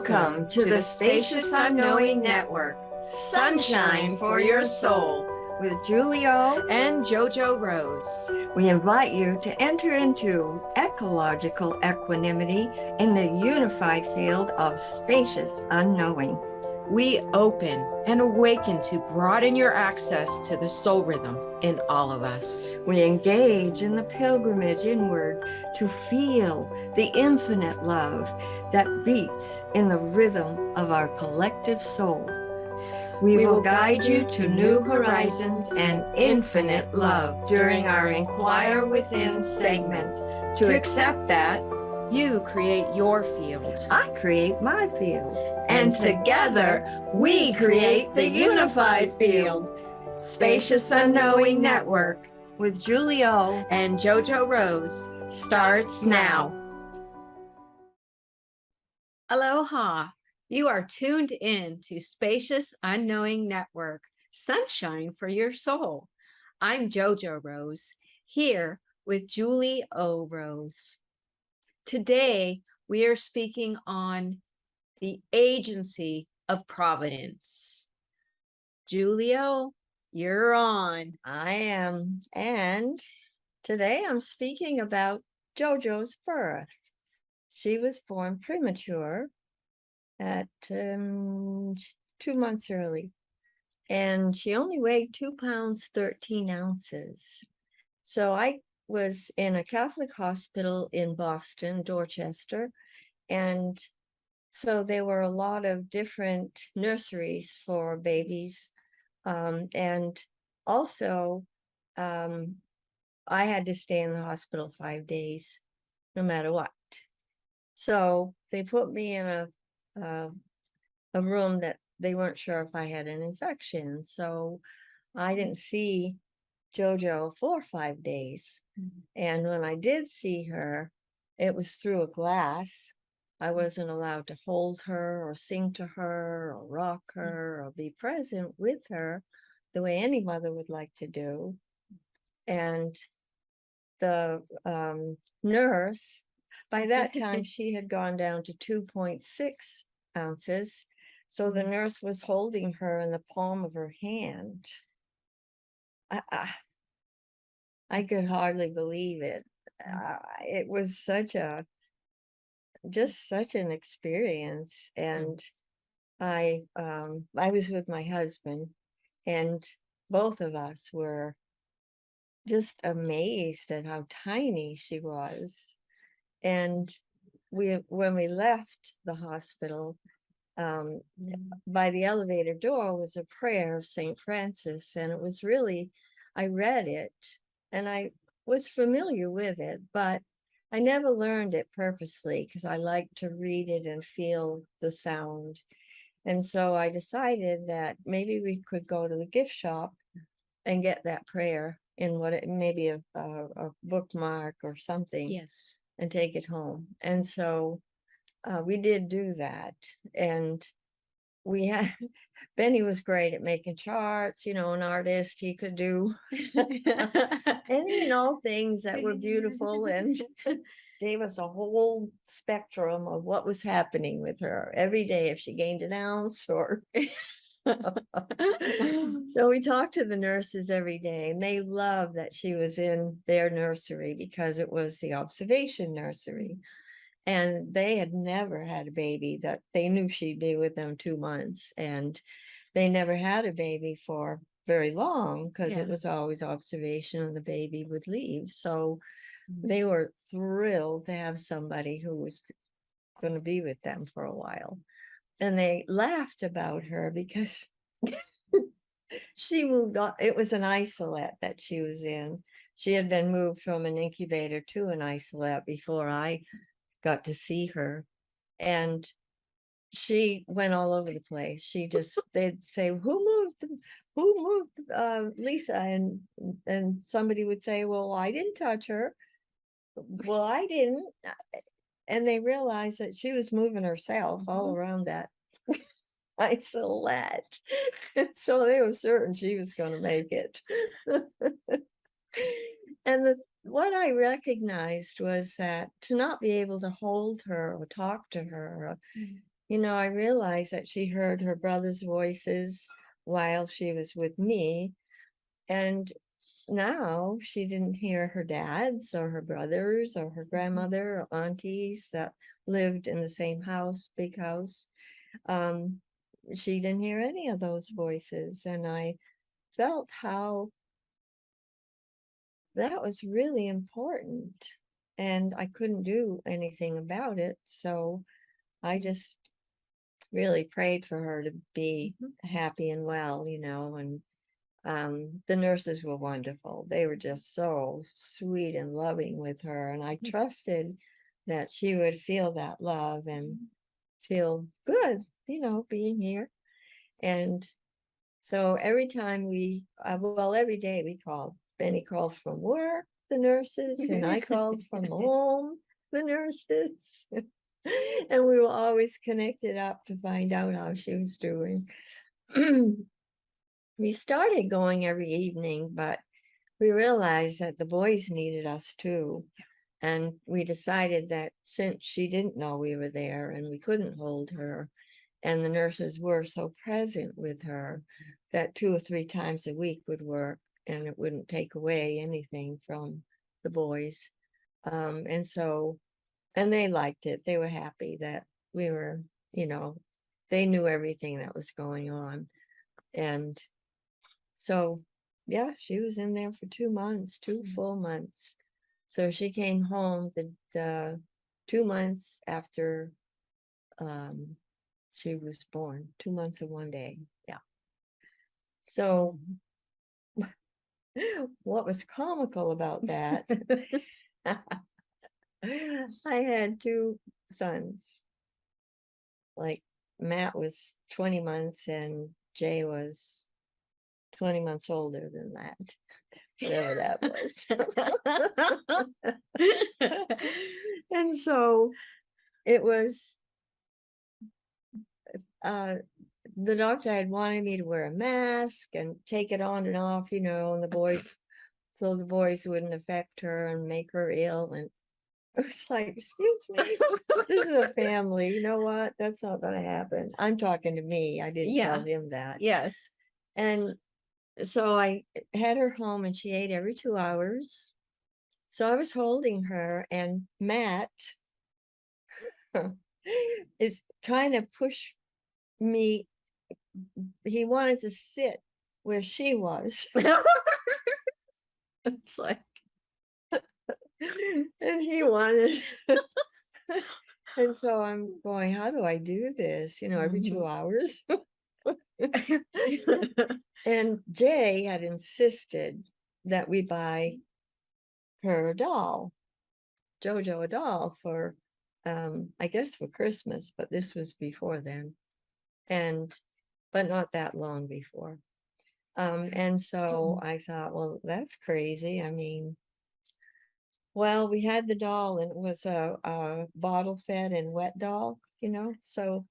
Welcome to the Spacious Unknowing Network, Sunshine for Your Soul, with Julio and JoJo Rose. We invite you to enter into ecological equanimity in the unified field of spacious unknowing. We open and awaken to broaden your access to the soul rhythm in all of us. We engage in the pilgrimage inward to feel the infinite love that beats in the rhythm of our collective soul. We will guide you to new horizons and infinite love during our Inquire Within segment. To accept that, you create your field. I create my field. And together, we create the unified field. Spacious Unknowing Network with Julio and JoJo Rose starts now. Aloha. You are tuned in to Spacious Unknowing Network, Sunshine for Your Soul. I'm JoJo Rose, here with JoJo Rose. Today, we are speaking on the Agency of Providence. Julio, you're on. I am. And today I'm speaking about JoJo's birth. She was born premature at 2 months early, and she only weighed 2 pounds 13 ounces. So I was in a Catholic hospital in Boston, Dorchester, and so there were a lot of different nurseries for babies, and also I had to stay in the hospital 5 days no matter what. So they put me in a room that they weren't sure if I had an infection. So I didn't see JoJo for 5 days. And when I did see her, it was through a glass. I wasn't allowed to hold her or sing to her or rock her or be present with her the way any mother would like to do. And the nurse, by that time, she had gone down to 2.6 ounces. So the nurse was holding her in the palm of her hand. I could hardly believe it. It was just such an experience. And I was with my husband, and both of us were just amazed at how tiny she was. And when we left the hospital, by the elevator door was a prayer of St. Francis, and it was really, I read it and I was familiar with it, but I never learned it purposely because I like to read it and feel the sound. And so I decided that maybe we could go to the gift shop and get that prayer in maybe a bookmark or something. Yes. And take it home. And so we did do that. And we had, Benny was great at making charts, an artist. He could do any and all things that were beautiful, and gave us a whole spectrum of what was happening with her every day, if she gained an ounce or So we talked to the nurses every day, and they loved that she was in their nursery because it was the observation nursery. And they had never had a baby that they knew she'd be with them 2 months. And they never had a baby for very long because it was always observation and the baby would leave. So they were thrilled to have somebody who was going to be with them for a while. And they laughed about her because she moved on. It was an isolette that she was in. She had been moved from an incubator to an isolette before I got to see her. And she went all over the place. They'd say, who moved Lisa? And somebody would say, well, I didn't touch her. Well, I didn't. And they realized that she was moving herself all around that isolette. So they were certain she was going to make it. And what I recognized was that to not be able to hold her or talk to her, I realized that she heard her brother's voices while she was with me. And now she didn't hear her dad's or her brothers or her grandmother or aunties that lived in the same house, big house. Um, she didn't hear any of those voices. And I felt how that was really important. And I couldn't do anything about it. So I just really prayed for her to be happy and well, and the nurses were wonderful. They were just so sweet and loving with her. And I trusted that she would feel that love and feel good, being here. And so every time every day we called. Benny called from work, the nurses, and I called from home, the nurses. And we were always connected up to find out how she was doing. We started going every evening, but we realized that the boys needed us too. And we decided that since she didn't know we were there and we couldn't hold her, and the nurses were so present with her, that 2 or 3 times a week would work, and it wouldn't take away anything from the boys. And they liked it. They were happy that we were, they knew everything that was going on. And so, yeah, she was in there for 2 months, 2 full months. So she came home the 2 months after she was born, 2 months and 1 day. Yeah. So what was comical about that, I had 2 sons. Like Matt was 20 months and Jay was 20 months older than that, whatever that was. And so it was, the doctor had wanted me to wear a mask and take it on and off, and the boys, so the boys wouldn't affect her and make her ill. And it was like, excuse me, this is a family. You know what? That's not going to happen. I'm talking to me. I didn't tell him that. Yes. And so I had her home and she ate every 2 hours. So I was holding her, and Matt is trying to push me. He wanted to sit where she was. It's like, and he wanted. And so I'm going, how do I do this? Every 2 hours. And Jay had insisted that we buy her a doll, JoJo a doll, for I guess for Christmas, but this was before then, but not that long before. And so I thought, well, that's crazy. I mean, well, we had the doll and it was a bottle fed and wet doll, so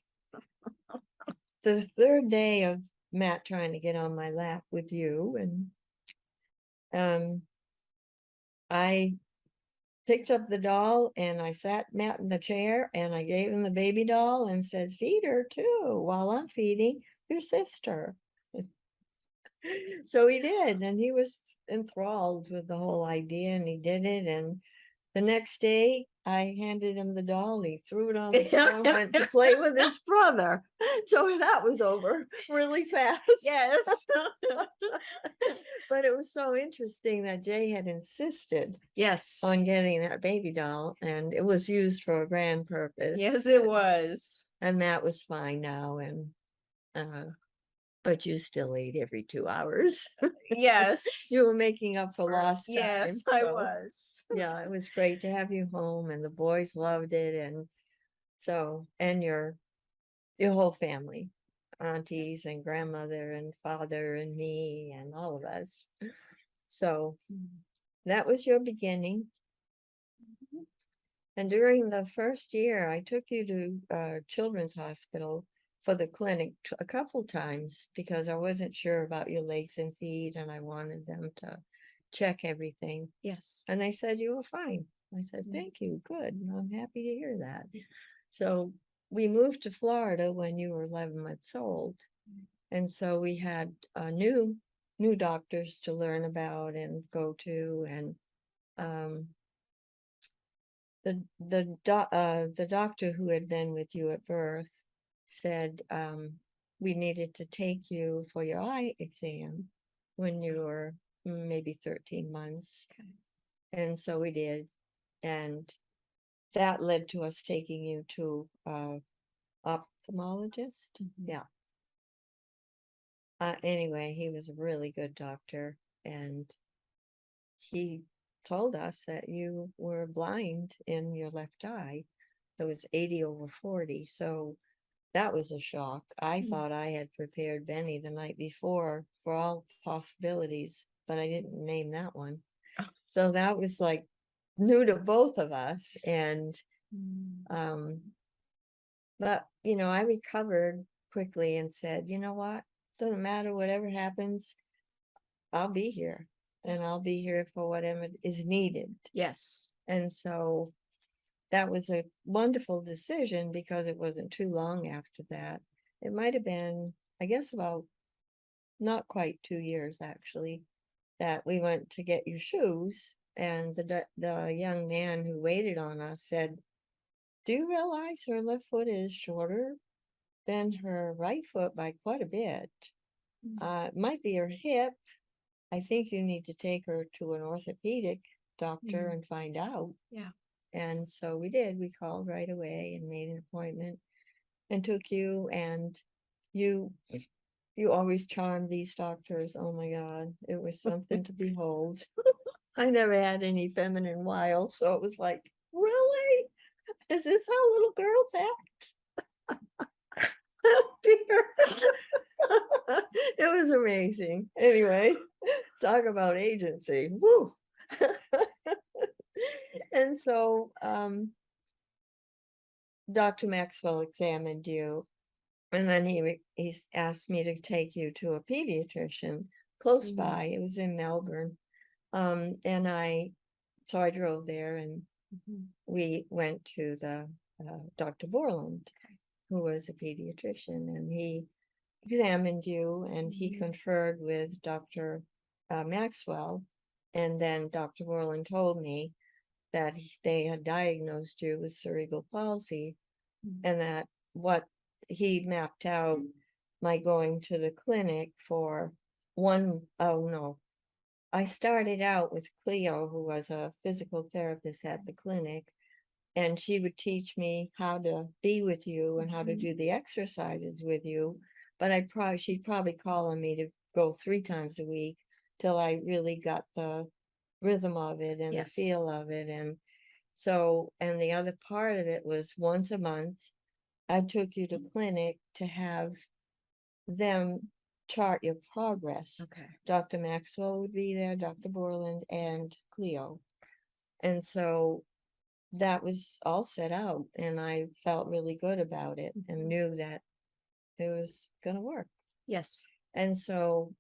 the 3rd day of Matt trying to get on my lap with you, and I picked up the doll and I sat Matt in the chair and I gave him the baby doll and said, feed her too while I'm feeding your sister. So he did, and he was enthralled with the whole idea, and he did it. And the next day I handed him the doll, he threw it on the floor and went to play with his brother. So that was over really fast. Yes. But it was so interesting that Jay had insisted Yes. on getting that baby doll, and it was used for a grand purpose. Yes, it was. And Matt was fine now, and but you still ate every 2 hours. Yes. You were making up for lost time. Yes, I was. Yeah, it was great to have you home, and the boys loved it. And so, and your whole family, aunties and grandmother and father and me and all of us. So that was your beginning. And during the first year, I took you to Children's Hospital for the clinic a couple times because I wasn't sure about your legs and feet, and I wanted them to check everything. Yes. And they said you were fine. I said, thank you, good. And I'm happy to hear that. So we moved to Florida when you were 11 months old. And so we had new doctors to learn about and go to. And the doctor who had been with you at birth said we needed to take you for your eye exam when you were maybe 13 months. Okay. And so we did. And that led to us taking you to ophthalmologist. Yeah. Anyway, he was a really good doctor, and he told us that you were blind in your left eye. It was 80/40, so that was a shock. I thought I had prepared Benny the night before for all possibilities, but I didn't name that one. So that was like new to both of us. And but I recovered quickly and said, you know what, doesn't matter, whatever happens, I'll be here, and I'll be here for whatever is needed. Yes. And so that was a wonderful decision, because it wasn't too long after that. It might have been, I guess, about not quite 2 years actually, that we went to get your shoes, and the young man who waited on us said, do you realize her left foot is shorter than her right foot by quite a bit? It might be her hip. I think you need to take her to an orthopedic doctor and find out. Yeah. And so we did. We called right away and made an appointment and took you. And you always charmed these doctors. Oh my God, it was something to behold. I never had any feminine wiles, so it was like, really? Is this how little girls act? Oh dear. It was amazing. Anyway, talk about agency. Woo. And so Dr. Maxwell examined you, and then he asked me to take you to a pediatrician close by. It was in Melbourne. And I drove there, and we went to the Dr. Borland, who was a pediatrician, and he examined you, and he conferred with Dr. Maxwell. And then Dr. Borland told me that they had diagnosed you with cerebral palsy, and that what he mapped out my going to the clinic for I started out with Cleo, who was a physical therapist at the clinic, and she would teach me how to be with you and how to do the exercises with you. But she'd probably call on me to go 3 times a week till I really got the rhythm of it and the feel of it. And so, and the other part of it was once a month, I took you to clinic to have them chart your progress. Okay. Dr. Maxwell would be there, Dr. Borland, and Cleo. And so that was all set out, and I felt really good about it and knew that it was going to work. Yes. And so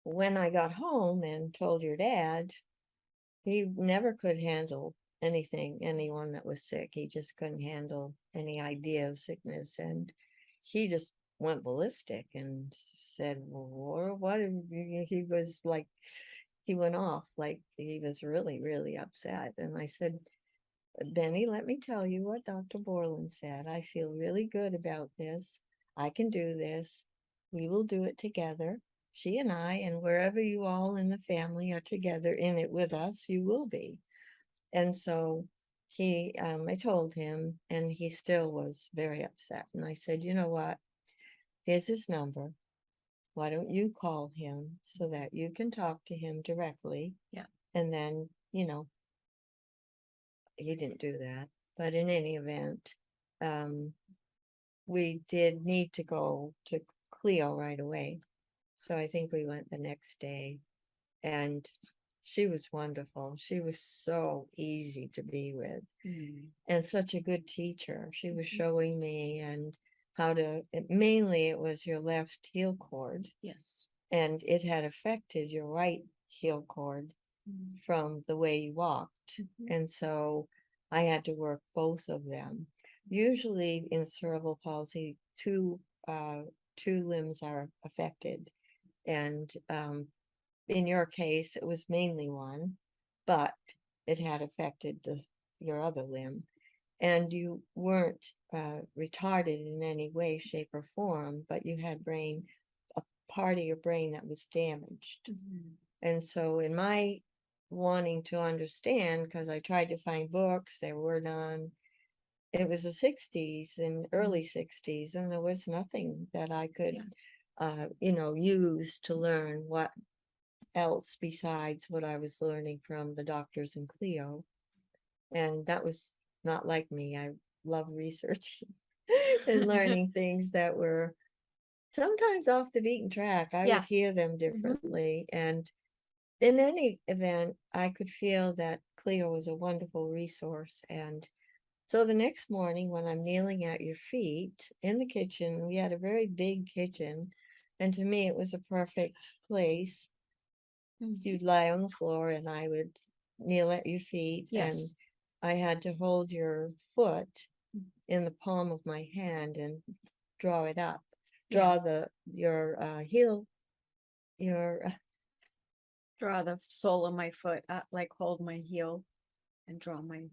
when I got home and told your dad, he never could handle anyone that was sick. He just couldn't handle any idea of sickness. And he just went ballistic and said, well, what? He was like, he went off, like he was really, really upset. And I said, Benny, let me tell you what Dr. Borland said. I feel really good about this. I can do this. We will do it together. She and I, and wherever you all in the family are together in it with us, you will be. And so I told him, and he still was very upset. And I said, you know what? Here's his number. Why don't you call him so that you can talk to him directly? Yeah. And then, he didn't do that. But in any event, we did need to go to Cleo right away. So I think we went the next day, and she was wonderful. She was so easy to be with and such a good teacher. She was showing me and how to, mainly it was your left heel cord. Yes. And it had affected your right heel cord from the way you walked. And so I had to work both of them. usually in cerebral palsy, two limbs are affected. And in your case, it was mainly one, but it had affected your other limb. And you weren't retarded in any way, shape, or form, but you had a part of your brain that was damaged. And so in my wanting to understand, because I tried to find books, there were none. It was the 60s and early 60s, and there was nothing that I could, use to learn what else besides what I was learning from the doctors in Clio. And that was not like me. I love research and learning things that were sometimes off the beaten track. I would hear them differently. And in any event, I could feel that Clio was a wonderful resource. And so the next morning, when I'm kneeling at your feet in the kitchen, we had a very big kitchen. And to me, it was a perfect place. You'd lie on the floor and I would kneel at your feet. And I had to hold your foot in the palm of my hand and draw it up. Draw your heel, Draw the sole of my foot up, like hold my heel and draw the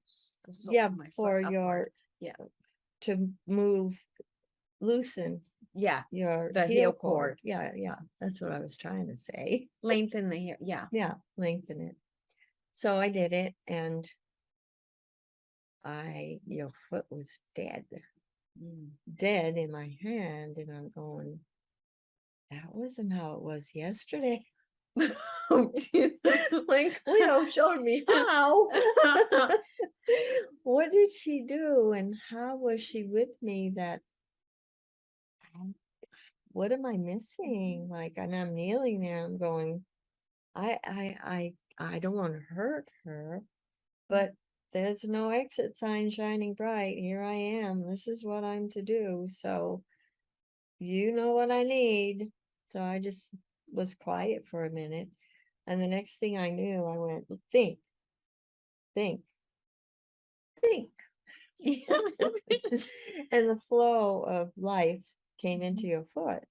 sole yeah, of my for foot your, upward. to loosen your The heel cord. Yeah, that's what I was trying to say. Lengthen the heel. Yeah, lengthen it. So I did it, and your foot was dead. Dead in my hand, and I'm going, that wasn't how it was yesterday. Like Cleo showed me how. What did she do, and how was she with me? What am I missing? Like, and I'm kneeling there, I'm going, I don't want to hurt her, but there's no exit sign shining bright. Here I am. This is what I'm to do. So you know what I need. So I just was quiet for a minute. And the next thing I knew, I went, think, think, think. And the flow of life came into your foot.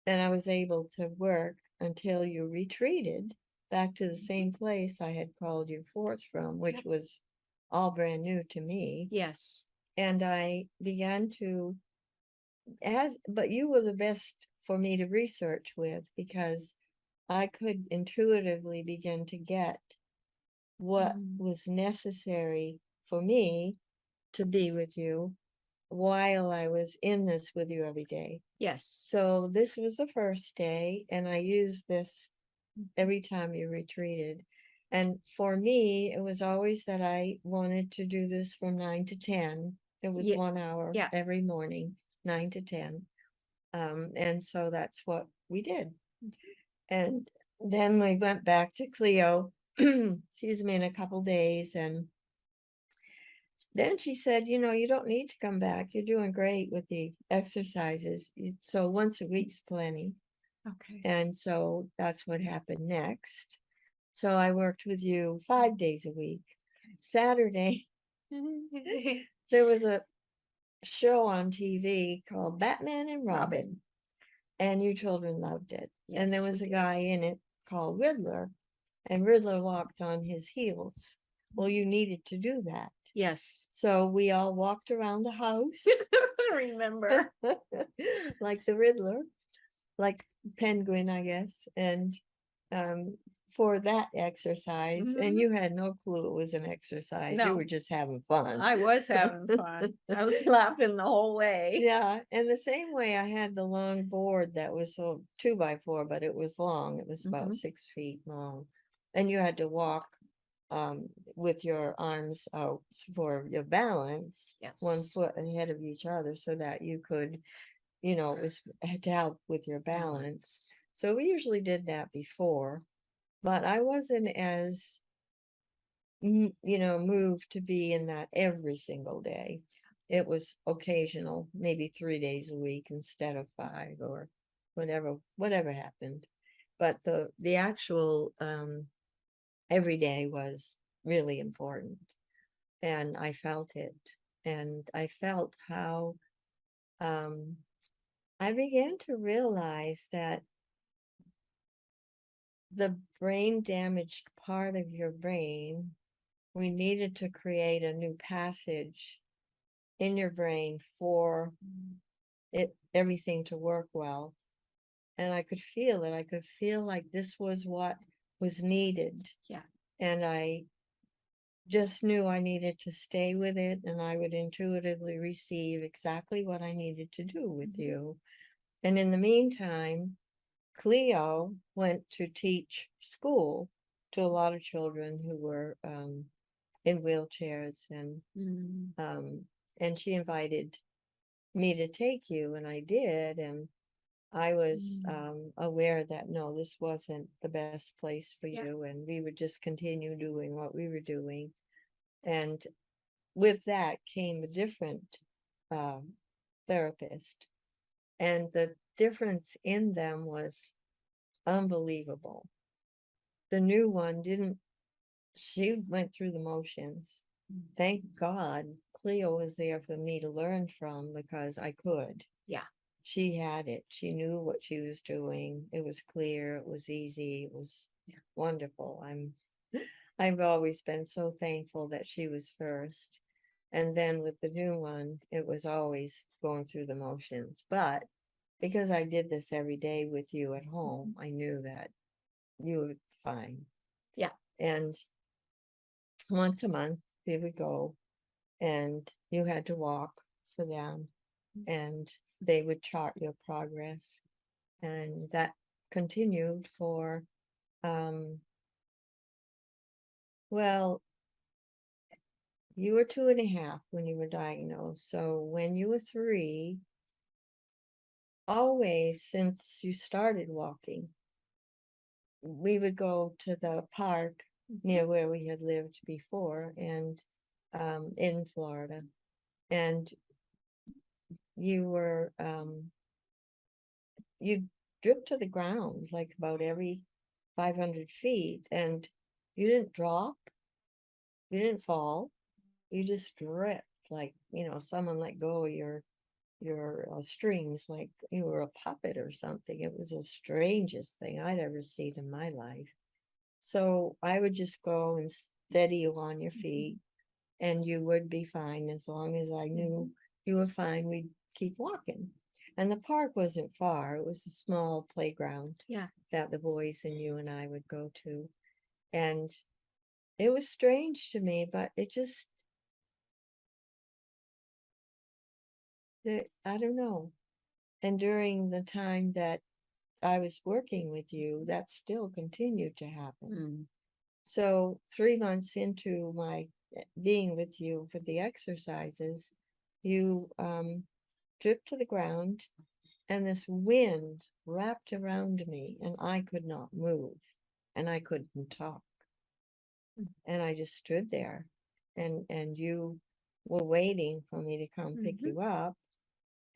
And I was able to work until you retreated back to the same place I had called you forth from, which was all brand new to me. Yes. And I began to, but you were the best for me to research with, because I could intuitively begin to get what was necessary for me to be with you while I was in this with you every day. Yes. So this was the first day, and I used this every time you retreated. And for me, it was always that I wanted to do this from 9 to 10. It was 1 hour every morning, 9 to 10. And so that's what we did. And then we went back to Cleo, excuse me, in a couple days. And then she said, you don't need to come back. You're doing great with the exercises. So once a week's plenty. Okay. And so that's what happened next. So I worked with you 5 days a week. Saturday, there was a show on TV called Batman and Robin. And you children loved it. Yes, and there was a guy in it called Riddler. And Riddler walked on his heels. Well, you needed to do that. Yes. So we all walked around the house. Remember. Like the Riddler, like Penguin, I guess. And for that exercise, and you had no clue it was an exercise. No. You were just having fun. I was having fun. I was laughing the whole way. Yeah, and the same way I had the long board that was 2x4, but it was long. It was about 6 feet long, and you had to walk with your arms out for your balance. Yes. 1 foot ahead of each other, so that you could, it was to help with your balance. So we usually did that before, but I wasn't as moved to be in that every single day. It was occasional, maybe 3 days a week instead of 5, or whatever happened. But the actual every day was really important, and I felt it. and I felt how I began to realize that the brain damaged part of your brain, we needed to create a new passage in your brain for everything to work well. And I could feel it. I could feel like this was what was needed. Yeah. And I just knew I needed to stay with it, and I would intuitively receive exactly what I needed to do with you. And in the meantime, Cleo went to teach school to a lot of children who were in wheelchairs, and she invited me to take you, and I did, and I was aware that no, this wasn't the best place for you, and we would just continue doing what we were doing. And with that came a different therapist, and the difference in them was unbelievable. The new one didn't, she went through the motions. Thank God Cleo was there for me to learn from, because I could. Yeah. She had it. She knew what she was doing. It was clear. It was easy. It was wonderful. I've always been so thankful that she was first. And then with the new one, it was always going through the motions. But because I did this every day with you at home, I knew that you were fine. Yeah. And once a month we would go, and you had to walk for them, and they would chart your progress. And that continued for well, you were 2.5 when you were diagnosed. So when you were 3, always since you started walking, we would go to the park near where we had lived before, and in Florida. And you were you dripped to the ground like about every 500 feet, and you didn't drop, you didn't fall, you just dripped like, someone let go of your strings, like you were a puppet or something. It was the strangest thing I'd ever seen in my life. So I would just go and steady you on your feet, and you would be fine. As long as I knew you were fine, we'd keep walking. And the park wasn't far. It was a small playground that the boys and you and I would go to. And it was strange to me, but it just, I don't know. And during the time that I was working with you, that still continued to happen. So 3 months into my being with you for the exercises, you dripped to the ground, and this wind wrapped around me, and I could not move, and I couldn't talk. And I just stood there, and you were waiting for me to come pick you up,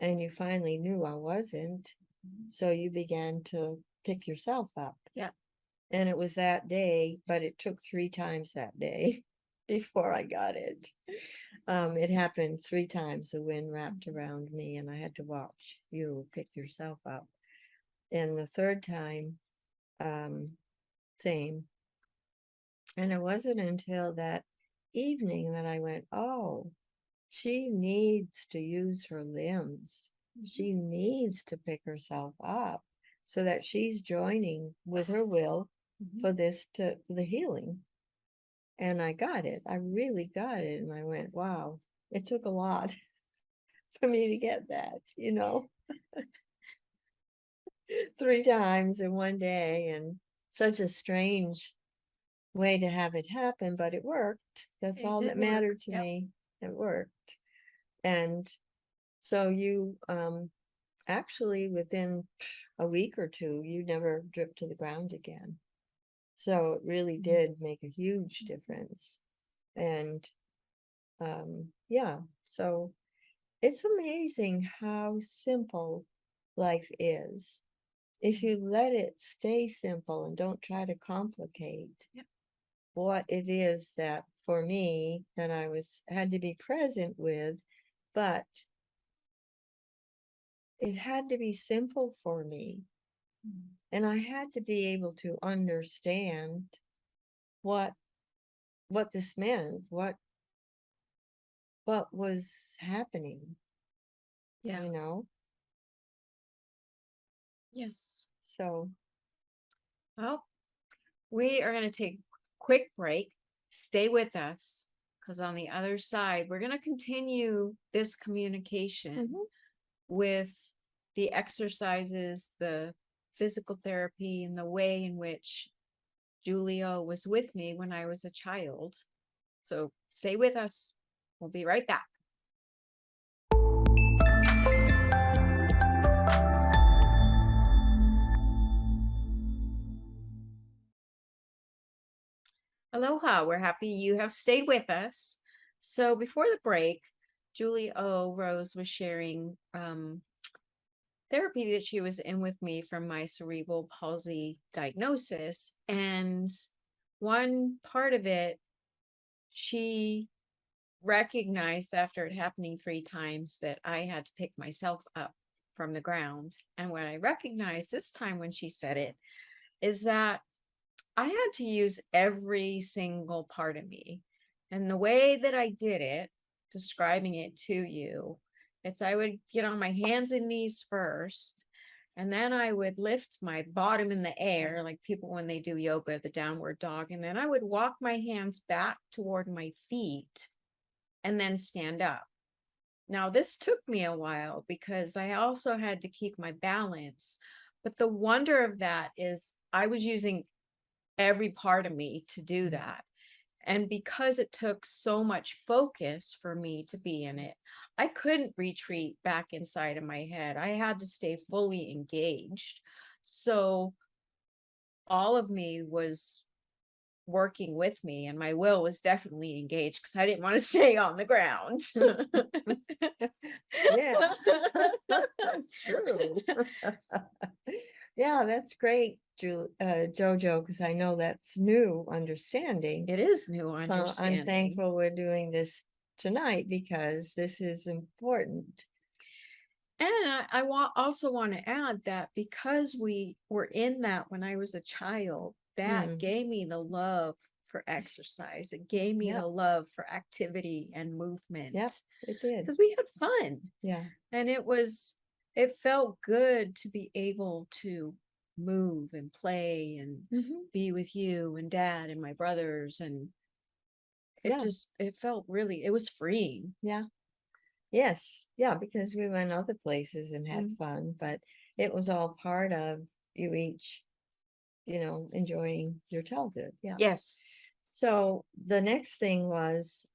and you finally knew I wasn't. So you began to pick yourself up. Yeah. And it was that day, but it took 3 times that day before I got it. It happened 3 times. The wind wrapped around me, and I had to watch you pick yourself up. And the third time, same. And it wasn't until that evening that I went, oh, she needs to use her limbs. She needs to pick herself up so that she's joining with her will for the healing. And I got it. I really got it. And I went, wow, it took a lot for me to get that, 3 times in one day, and such a strange way to have it happen, but it worked. That's all that mattered to me. It worked. And so you actually within a week or 2, you never dripped to the ground again. So it really did make a huge difference. And so it's amazing how simple life is if you let it stay simple and don't try to complicate. what it is that for me that I had to be present with, but it had to be simple for me. And I had to be able to understand what this meant, what was happening, Yeah. you know? Yes. So, Well, we are going to take a quick break. Stay with us because on the other side, we're going to continue this communication mhm. with the exercises, the physical therapy, and the way in which Julio was with me when I was a child. So stay with us. We'll be right back. Aloha, we're happy you have stayed with us. So before the break, JoJo Rose was sharing therapy that she was in with me from my cerebral palsy diagnosis. And one part of it, she recognized after it happening 3 times that I had to pick myself up from the ground. And what I recognized this time when she said it is that I had to use every single part of me. And the way that I did it, describing it to you, it's I would get on my hands and knees first, and then I would lift my bottom in the air, like people when they do yoga, the downward dog. And then I would walk my hands back toward my feet and then stand up. Now, this took me a while because I also had to keep my balance. But the wonder of that is I was using every part of me to do that. And because it took so much focus for me to be in it, I couldn't retreat back inside of my head. I had to stay fully engaged. So all of me was working with me, and my will was definitely engaged because I didn't want to stay on the ground. Yeah, that's true. Yeah, that's great, Jojo, because I know that's new understanding. It is new I'm understanding. thankful we're doing this tonight because this is important. And I also want to add that because we were in that when I was a child, that gave me the love for exercise. It gave me Yep. the love for activity and movement. Yep, it did. Because we had fun. Yeah. And it felt good to be able to move and play and be with you and dad and my brothers. And it felt really, it was freeing. Yeah. Yes. Yeah, because we went other places and had fun, but it was all part of you each, enjoying your childhood. Yeah. Yes. So the next thing was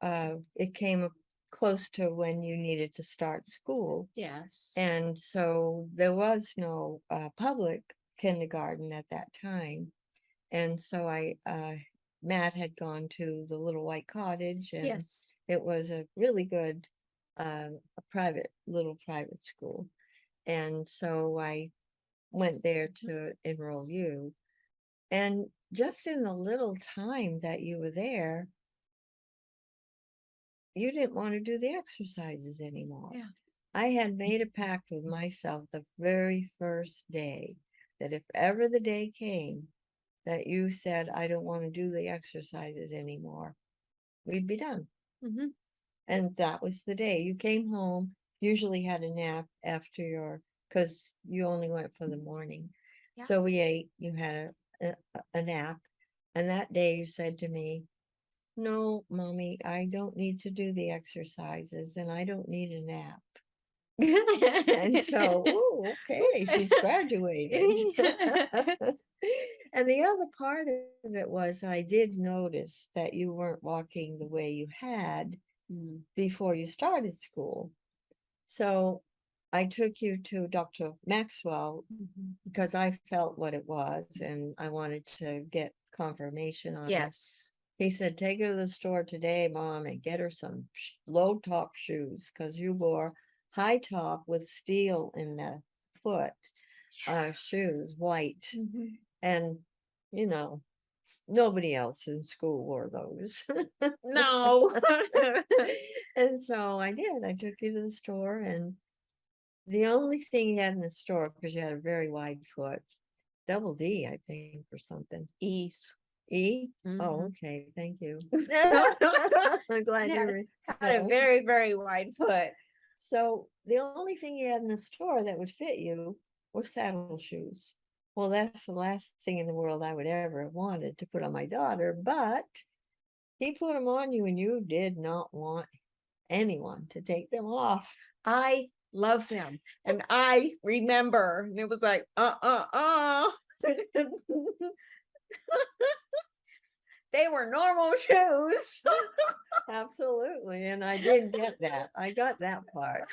it came close to when you needed to start school. Yes. And so there was no public kindergarten at that time. And so Matt had gone to the Little White Cottage, and yes. it was a really good little private school. And so I went there to enroll you. And just in the little time that you were there, you didn't want to do the exercises anymore. Yeah. I had made a pact with myself the very first day that if ever the day came that you said, I don't want to do the exercises anymore, we'd be done. And that was the day. You came home, usually had a nap after because you only went for the morning. Yeah. So we ate, you had a nap. And that day you said to me, no, Mommy, I don't need to do the exercises and I don't need a nap. And so, okay, she's graduated. And the other part of it was I did notice that you weren't walking the way you had before you started school. So I took you to Dr. Maxwell because I felt what it was and I wanted to get confirmation on it. Yes. He said, take her to the store today, Mom, and get her some low top shoes because you wore high top with steel in the foot shoes, white. And, you know, nobody else in school wore those. No. And so I did. I took you to the store, and the only thing you had in the store, because you had a very wide foot, double D, I think, or something. Ease. E? Oh, Mhm. okay. Thank you. Had I'm glad you a know. very, very wide foot. So the only thing you had in the store that would fit you were saddle shoes. Well, that's the last thing in the world I would ever have wanted to put on my daughter, but he put them on you and you did not want anyone to take them off. I love them. And I remember, and it was like, they were normal shoes. Absolutely. And I did get that. I got that part.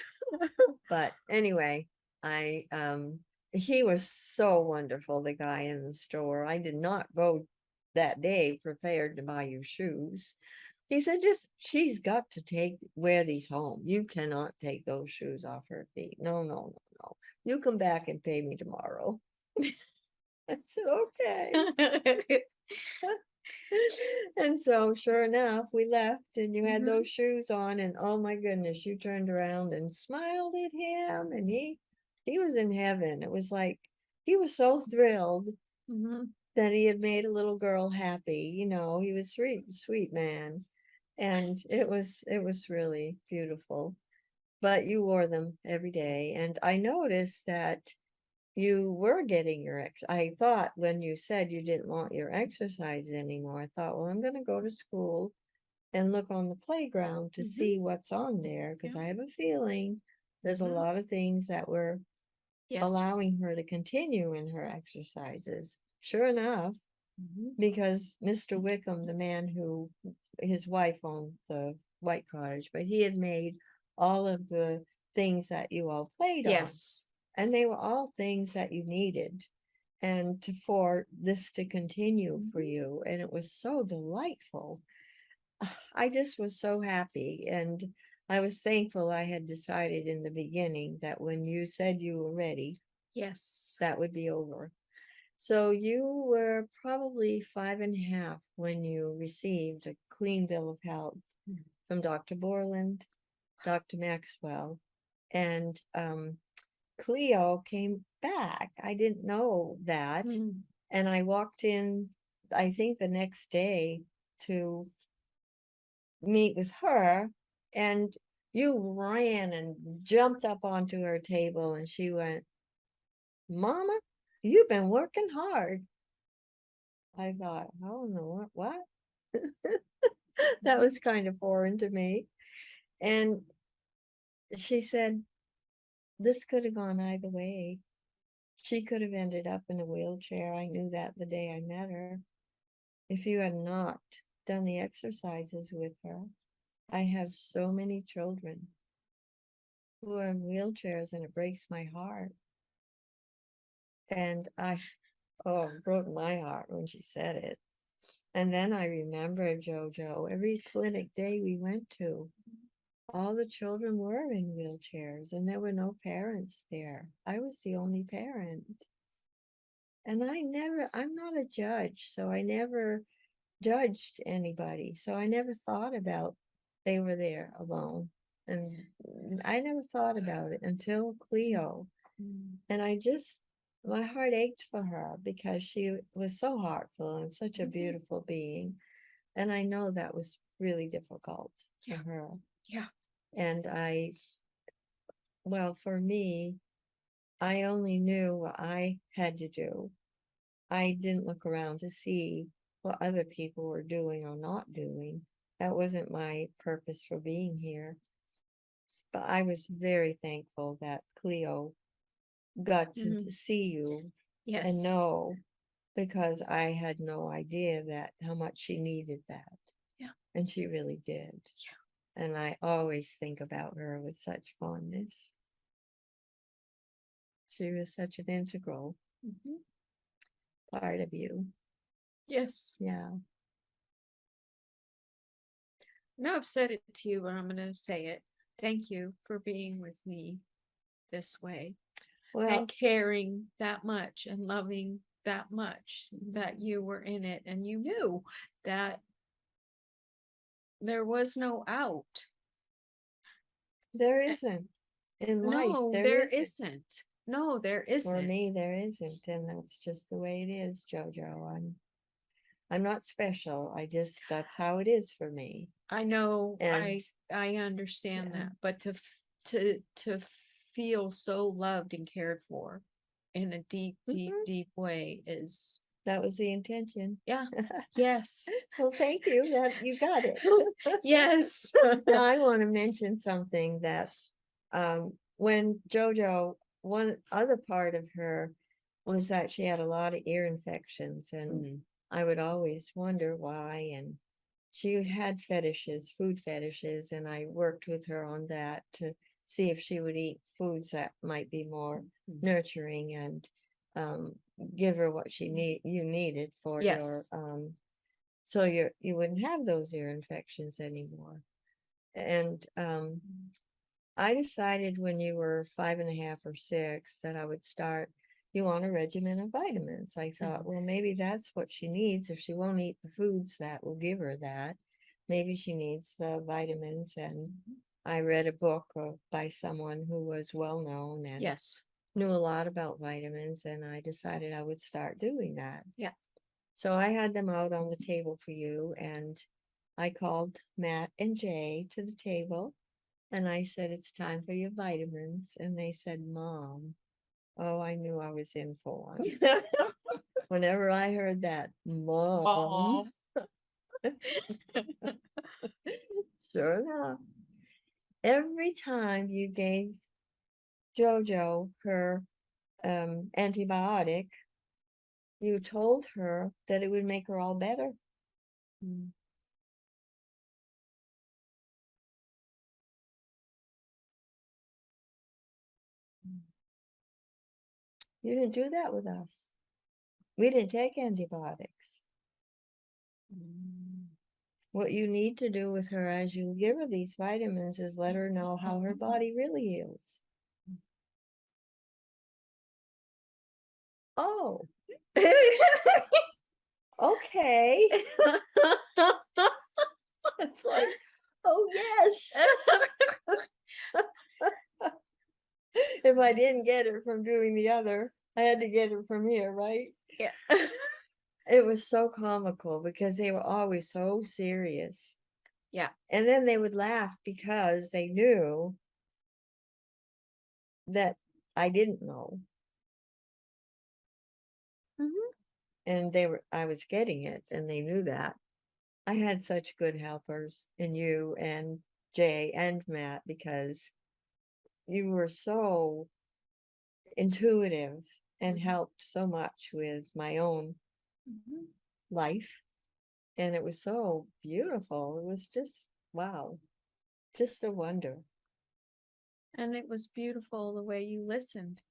But anyway, he was so wonderful, the guy in the store. I did not go that day prepared to buy you shoes. He said, just she's got to wear these home. You cannot take those shoes off her feet. No, no, no, no. You come back and pay me tomorrow. I said, okay. And so sure enough, we left and you had Mhm. those shoes on, and oh my goodness, you turned around and smiled at him, and he was in heaven. It was like he was so thrilled Mhm. that he had made a little girl happy. He was sweet, sweet man. And it was really beautiful. But you wore them every day. And I noticed that you were getting I thought when you said you didn't want your exercise anymore, I thought, well, I'm going to go to school and look on the playground to Mhm. see what's on there, because Yeah. I have a feeling there's a Mhm. lot of things that were Yes. allowing her to continue in her exercises. Sure enough, Mhm. because Mr. Wickham, the man who his wife owned the White Cottage, but he had made all of the things that you all played on. Yes. And they were all things that you needed for this to continue for you. And it was so delightful. I just was so happy. And I was thankful I had decided in the beginning that when you said you were ready, Yes. that would be over. So you were probably 5.5 when you received a clean bill of health from Dr. Borland, Dr. Maxwell, and Cleo came back. I didn't know that. Mhm. And I walked in, I think the next day to meet with her, and you ran and jumped up onto her table, and she went, Mama, you've been working hard. I thought, oh no, what? That was kind of foreign to me. And she said, this could have gone either way. She could have ended up in a wheelchair. I knew that the day I met her. If you had not done the exercises with her, I have so many children who are in wheelchairs, and it breaks my heart. And it broke my heart when she said it. And then I remember, JoJo, every clinic day we went to, all the children were in wheelchairs and there were no parents there. I was the only parent. And I'm not a judge, so I never judged anybody. So I never thought about they were there alone. And I never thought about it until Cleo. And my heart ached for her because she was so heartful and such a beautiful being. And I know that was really difficult for her. Yeah. And for me, I only knew what I had to do. I didn't look around to see what other people were doing or not doing. That wasn't my purpose for being here. But I was very thankful that Cleo got to Mhm. see you Yes. and know, because I had no idea how much she needed that. Yeah. And she really did. Yeah. And I always think about her with such fondness. She was such an integral part of you. Yes. Yeah. No, I've said it to you, but I'm going to say it. Thank you for being with me this way Well, and caring that much and loving that much, that you were in it and you knew that there was no out. There isn't. In life, No, there there isn't. isn't. No, there For isn't. me, there isn't, and that's just the way it is, JoJo. I'm not special. That's how it is for me. I know, And I understand yeah. that, but to feel so loved and cared for in a deep, deep, Mhm. deep way is, That was the intention. yeah, yes, Well, thank you. That you got it. yes. Now I want to mention something that when JoJo, one other part of her was that she had a lot of ear infections, and Mm. I would always wonder why. And she had fetishes, food fetishes, and I worked with her on that to see if she would eat foods that might be more nurturing and give her what she needed for Yes. so you wouldn't have those ear infections anymore. And I decided when you were 5.5 or 6 that I would start you on a regimen of vitamins. I thought, well, maybe that's what she needs. If she won't eat the foods that will give her that, maybe she needs the vitamins. And I read a book by someone who was well known and Yes. knew a lot about vitamins, and I decided I would start doing that. Yeah. So I had them out on the table for you, and I called Matt and Jay to the table, and I said, it's time for your vitamins. And they said, Mom. Oh, I knew I was in for one. Whenever I heard that, Mom. Sure enough. Every time you gave JoJo her antibiotic, you told her that it would make her all better. You didn't do that with us. We didn't take antibiotics. What you need to do with her as you give her these vitamins is let her know how her body really heals. Oh. Okay. It's like, oh yes. If I didn't get it from doing the other, I had to get it from here, right? Yeah. It was so comical because they were always so serious. Yeah. And then they would laugh because they knew that I didn't know. And I was getting it, and they knew that. I had such good helpers in you and Jay and Matt because you were so intuitive and helped so much with my own life. And it was so beautiful. It was just, wow, just a wonder. And it was beautiful the way you listened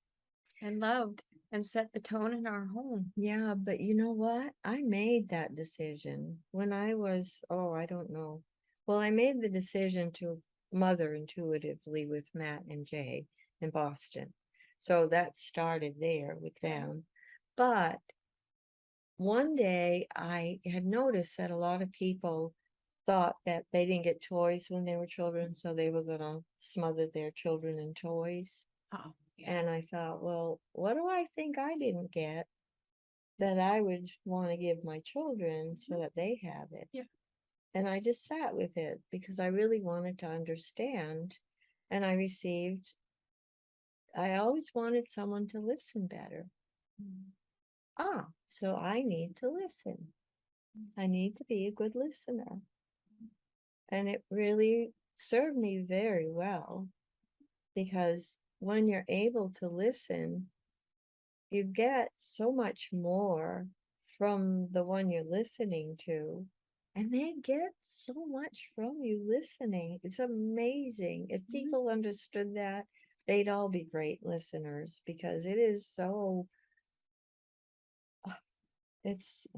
and loved and set the tone in our home. Yeah, but you know what? I made that decision when I was, oh, I don't know. Well, I made the decision to mother intuitively with Matt and Jay in Boston. So that started there with them. But one day I had noticed that a lot of people thought that they didn't get toys when they were children, so they were going to smother their children in toys. Oh, yeah. And I thought, well, what do I think I didn't get that I would want to give my children so that they have it? Yeah. And I just sat with it because I really wanted to understand. And I always wanted someone to listen better. So I need to listen. I need to be a good listener. And it really served me very well because when you're able to listen, you get so much more from the one you're listening to, and they get so much from you listening. It's amazing. If people understood that, they'd all be great listeners because it is so, it's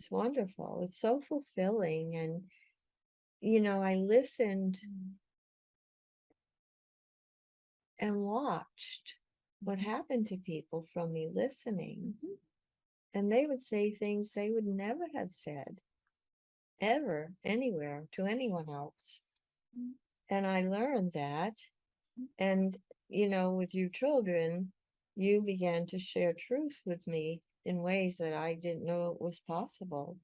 wonderful. It's so fulfilling. And, I listened and watched what happened to people from me listening. Mhm. And they would say things they would never have said, ever, anywhere, to anyone else. Mm. And I learned that. And, you know, with you children, you began to share truth with me in ways that I didn't know it was possible.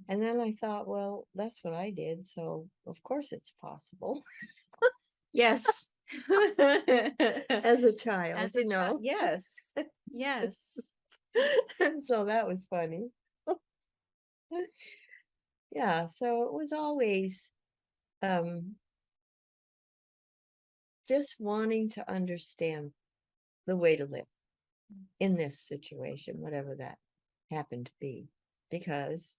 And then I thought, well, that's what I did. So, of course, it's possible Yes. as a child, As you a know. child, yes, yes. And so that was funny. Yeah. So it was always um, just wanting to understand the way to live in this situation, whatever that happened to be, because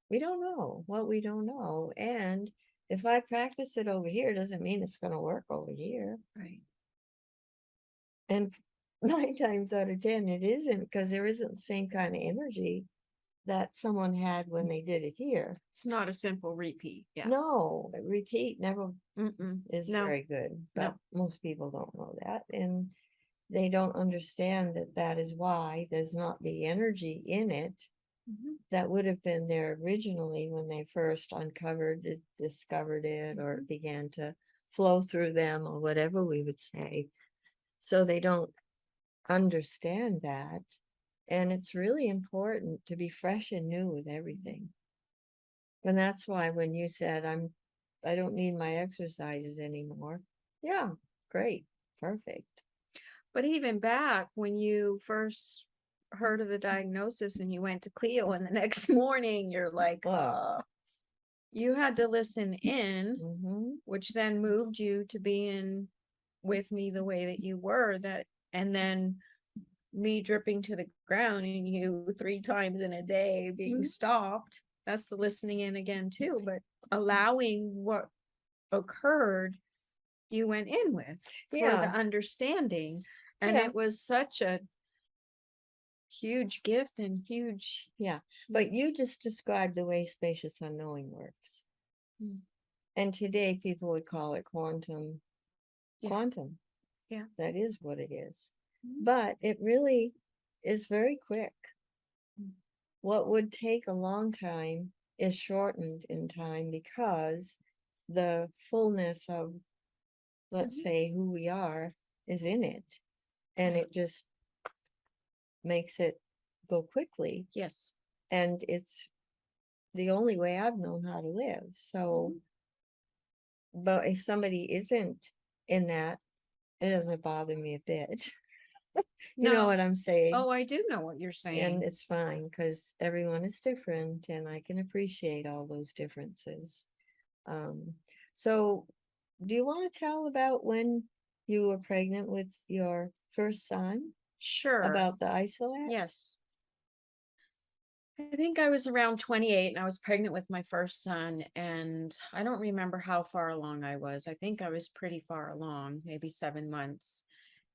we don't know what we don't know. And if I practice it over here, doesn't mean it's going to work over here. Right. And 9 times out of 10, it isn't, because there isn't the same kind of energy that someone had when they did it here. It's not a simple repeat. Yeah. No, repeat never is No. very good, but No. most people don't know that. And they don't understand that that is why there's not the energy in it Mhm. that would have been there originally when they first uncovered it, discovered it, or it began to flow through them, or whatever we would say. So they don't understand that. And it's really important to be fresh and new with everything. And that's why when you said I don't need my exercises anymore. Yeah, great, perfect. But even back when you first heard of the diagnosis and you went to Cleo and the next morning, you're like, Wow. You had to listen in, Mhm. which then moved you to being with me the way that you were, and then me dripping to the ground and you 3 times in a day being Mhm. stopped. That's the listening in again too, but allowing what occurred, you went in with for the Yeah, understanding. And Yeah. it was such a huge gift and huge. yeah. But you just described the way spacious unknowing works. Mm. And today people would call it quantum. Yeah. Quantum. Yeah. That is what it is. Mhm. But it really is very quick. Mm. What would take a long time is shortened in time because the fullness of, let's Mhm. say, who we are is in it. And Yeah. it just makes it go quickly. Yes. And it's the only way I've known how to live. So, but if somebody isn't in that, it doesn't bother me a bit. You know No. what I'm saying? Oh, I do know what you're saying. And it's fine because everyone is different and I can appreciate all those differences. So do you want to tell about when you were pregnant with your first son, Sure. about the isolate? Yes. I think I was around 28 and I was pregnant with my first son, and I don't remember how far along I was. I think I was pretty far along, maybe 7 months.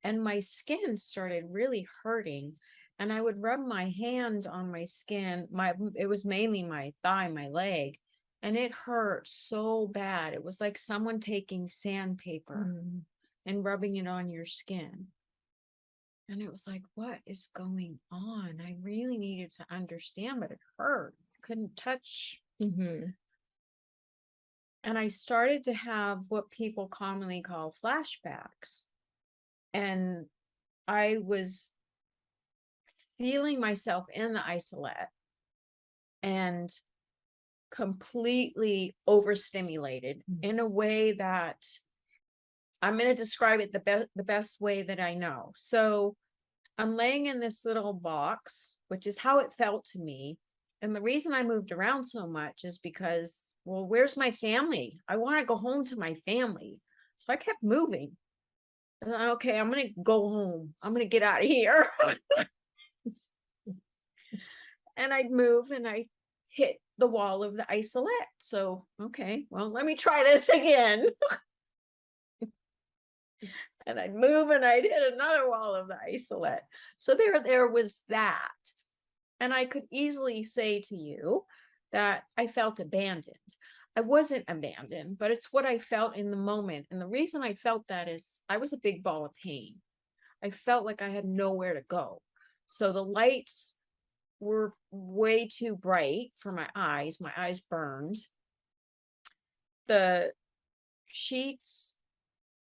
And my skin started really hurting. And I would rub my hand on my skin. It was mainly my thigh, my leg, and it hurt so bad. It was like someone taking sandpaper Mm. and rubbing it on your skin. And it was like, what is going on? I really needed to understand, but it hurt. Couldn't touch. Mhm. And I started to have what people commonly call flashbacks. And I was feeling myself in the isolate and completely overstimulated in a way that I'm going to describe it the best way that I know. So I'm laying in this little box, which is how it felt to me. And the reason I moved around so much is because, well, where's my family? I want to go home to my family. So I kept moving. Okay, I'm going to go home. I'm going to get out of here. And I'd move and I hit the wall of the isolate. So, okay, well, let me try this again. And I'd move and I'd hit another wall of the isolate. So there was that. And I could easily say to you that I felt abandoned. I wasn't abandoned, but it's what I felt in the moment. And the reason I felt that is I was a big ball of pain. I felt like I had nowhere to go. So the lights were way too bright for my eyes. My eyes burned. The sheets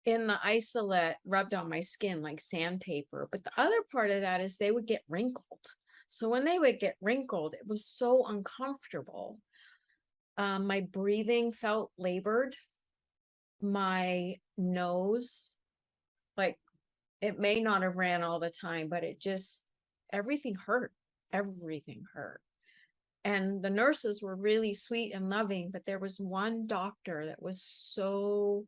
in the isolate rubbed on my skin like sandpaper. But the other part of that is they would get wrinkled. So when they would get wrinkled, it was so uncomfortable. My breathing felt labored. My nose, like, it may not have ran all the time, but it just, everything hurt. Everything hurt. And the nurses were really sweet and loving, but there was one doctor that was so,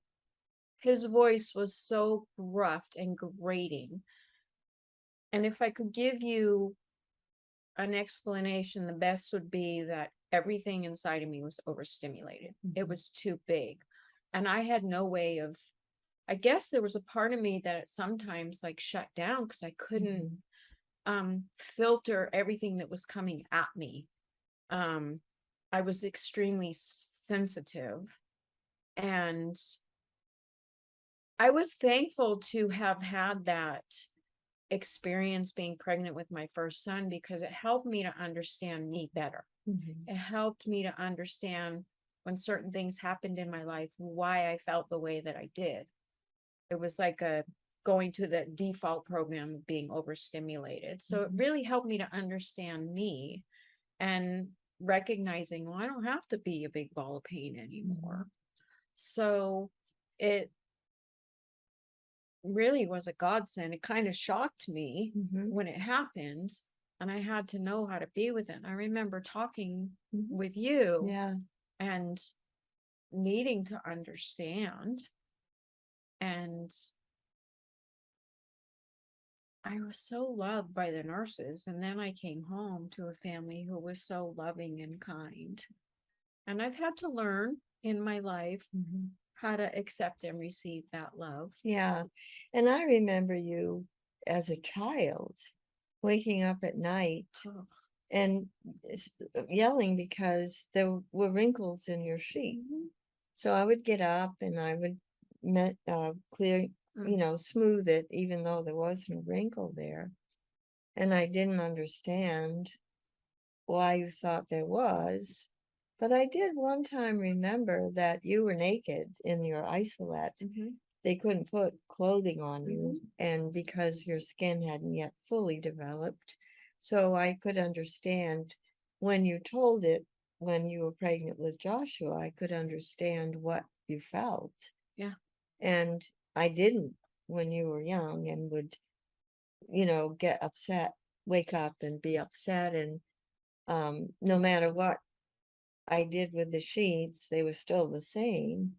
his voice was so gruff and grating. And if I could give you an explanation, the best would be that everything inside of me was overstimulated. It was too big. And I had no way of, I guess there was a part of me that sometimes like shut down because I couldn't filter everything that was coming at me. I was extremely sensitive, and I was thankful to have had that experience being pregnant with my first son, because it helped me to understand me better. It helped me to understand when certain things happened in my life, why I felt the way that I did. It was like going to the default program of being overstimulated. So it really helped me to understand me and recognizing, well, I don't have to be a big ball of pain anymore. So it really was a godsend. It kind of shocked me when it happened, and I had to know how to be with it. And I remember talking with you and needing to understand. And I was so loved by the nurses. And then I came home to a family who was so loving and kind. And I've had to learn in my life how to accept and receive that love. Yeah. And I remember you as a child waking up at night and yelling because there were wrinkles in your sheet. So I would get up and I would clear, smooth it, even though there wasn't a wrinkle there. And I didn't understand why you thought there was. But I did one time remember that you were naked in your isolate. They couldn't put clothing on you, and because your skin hadn't yet fully developed. So I could understand when you told it, when you were pregnant with Joshua, I could understand what you felt. Yeah. And I didn't when you were young and would, get upset, wake up and be upset. And no matter what I did with the sheets, they were still the same.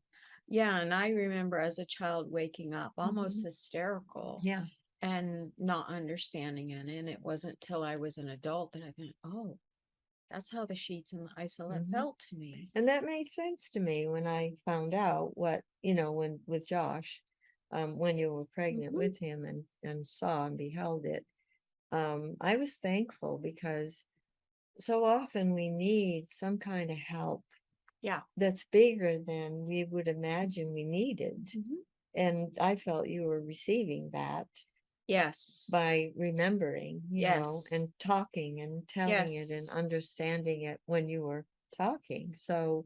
Yeah, and I remember as a child waking up almost hysterical. Yeah. And not understanding it. And it wasn't till I was an adult that I thought, oh, that's how the sheets in the isolate felt to me. And that made sense to me when I found out what, when with Josh, when you were pregnant with him and saw and beheld it. I was thankful because so often we need some kind of help. Yeah. That's bigger than we would imagine we needed. And I felt you were receiving that. Yes. By remembering, and talking and telling it and Yes. understanding it when you were talking. So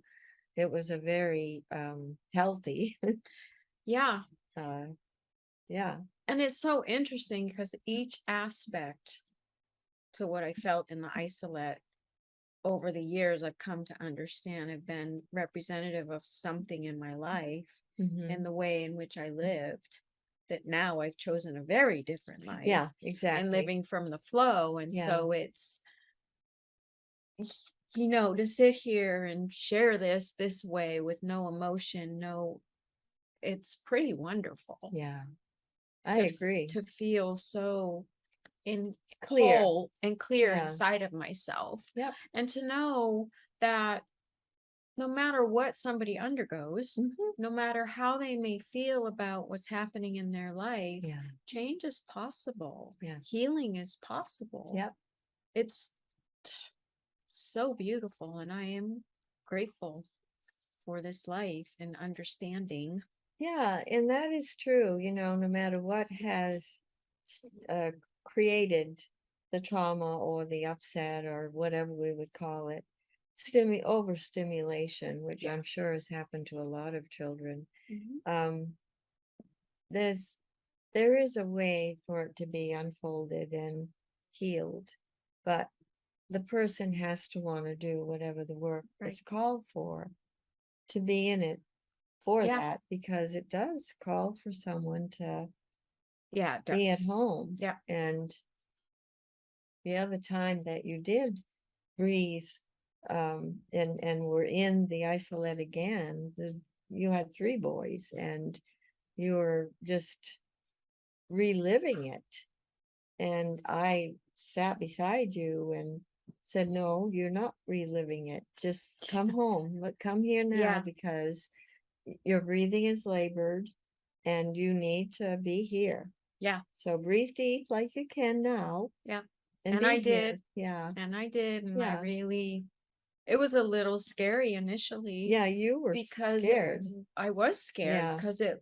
it was a very healthy. Yeah. Yeah. And it's so interesting because each aspect to what I felt in the isolate over the years I've come to understand have been representative of something in my life and the way in which I lived, that now I've chosen a very different life. Yeah, exactly. And living from the flow. And so it's, to sit here and share this way with no emotion, it's pretty wonderful. Yeah, I agree. To feel so Clear. whole and clear inside of myself. Yep. And to know that no matter what somebody undergoes, no matter how they may feel about what's happening in their life, change is possible. Yeah. Healing is possible. Yep. It's so beautiful, and I am grateful for this life and understanding. Yeah, and that is true, no matter what has created the trauma or the upset or whatever we would call it, overstimulation, which I'm sure has happened to a lot of children. There is a way for it to be unfolded and healed, but the person has to want to do whatever the work is called for to be in it for that, because it does call for someone to it be at does. home. Yeah. And the other time that you did breathe and were in the isolate again, you had 3 boys and you were just reliving it. And I sat beside you and said, no, you're not reliving it. Just come home, but come here now because your breathing is labored and you need to be here. Yeah. So breathe deep like you can now. Yeah. And I be did. here. Yeah. And I did. And I Yeah. really, it was a little scary initially. Yeah, you were because scared. I was scared Yeah. because it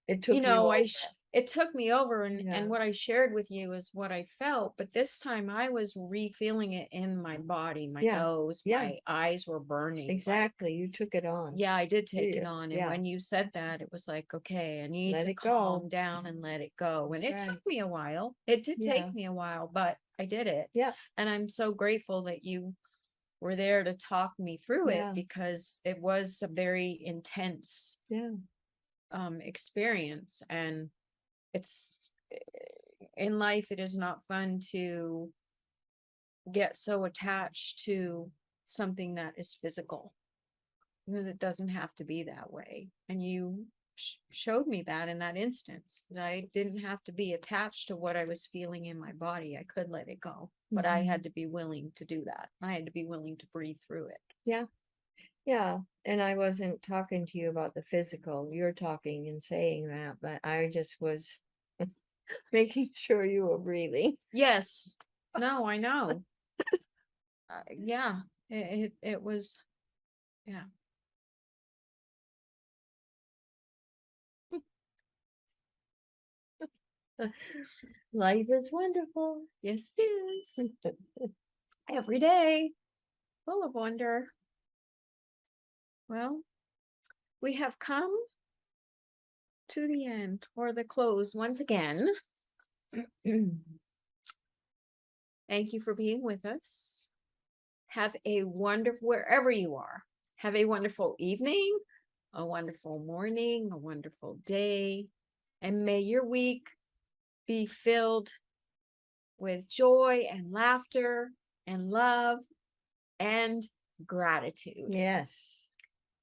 It took you know, over. it took me over, and Yeah. what I shared with you is what I felt, but this time I was re-feeling it in my body, my Yeah. nose, Yeah. my eyes were burning. like- Exactly. You took it on. yeah, I did take it Yeah. on. And Yeah. when you said that, it was like, okay, I need Let to it go. calm down and let it go. And That's it right. took me a while. It did Yeah. take me a while, but I did it. Yeah. And I'm so grateful that you were there to talk me through Yeah. it, because it was a very intense Yeah. experience. And it's in life, it is not fun to get so attached to something that is physical, because it doesn't have to be that way. And you showed me that in that instance, that I didn't have to be attached to what I was feeling in my body. I could let it go, but I had to be willing to do that. I had to be willing to breathe through it. Yeah. Yeah. And I wasn't talking to you about the physical. You're talking and saying that, but I just was making sure you were breathing. Yes. No, I know. Yeah, it was, yeah. Life is wonderful. Yes, it is. Every day, full of wonder. Well, we have come to the end, or the close once again. Thank you for being with us. Have a wonderful, wherever you are, have a wonderful evening, a wonderful morning, a wonderful day, and may your week be filled with joy and laughter and love and gratitude. Yes.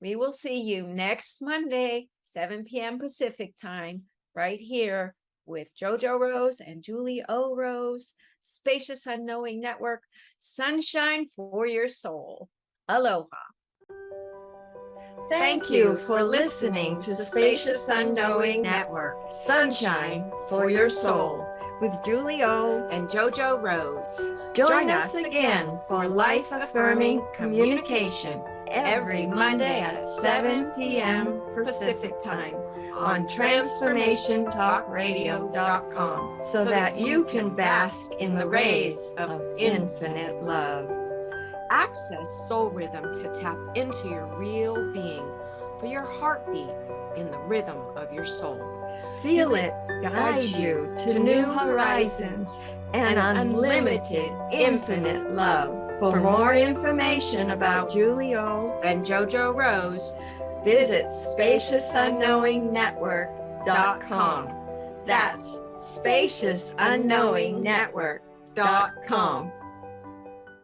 We will see you next Monday, 7 p.m. Pacific time, right here with JoJo Rose and Julie O. Rose, Spacious Unknowing Network, sunshine for your soul. Aloha. Thank you for listening to Spacious Unknowing Network, Sunshine for Your Soul, with Julie O. And JoJo Rose. Join us again for life-affirming communication every Monday at 7 p.m. Pacific Time on TransformationTalkRadio.com, so that you can bask in the rays of infinite love. Access soul rhythm to tap into your real being, for your heartbeat in the rhythm of your soul. Feel it guide you to new horizons and unlimited, infinite love. For more information about Julie O. And JoJo Rose, visit SpaciousUnknowingNetwork.com. That's SpaciousUnknowingNetwork.com.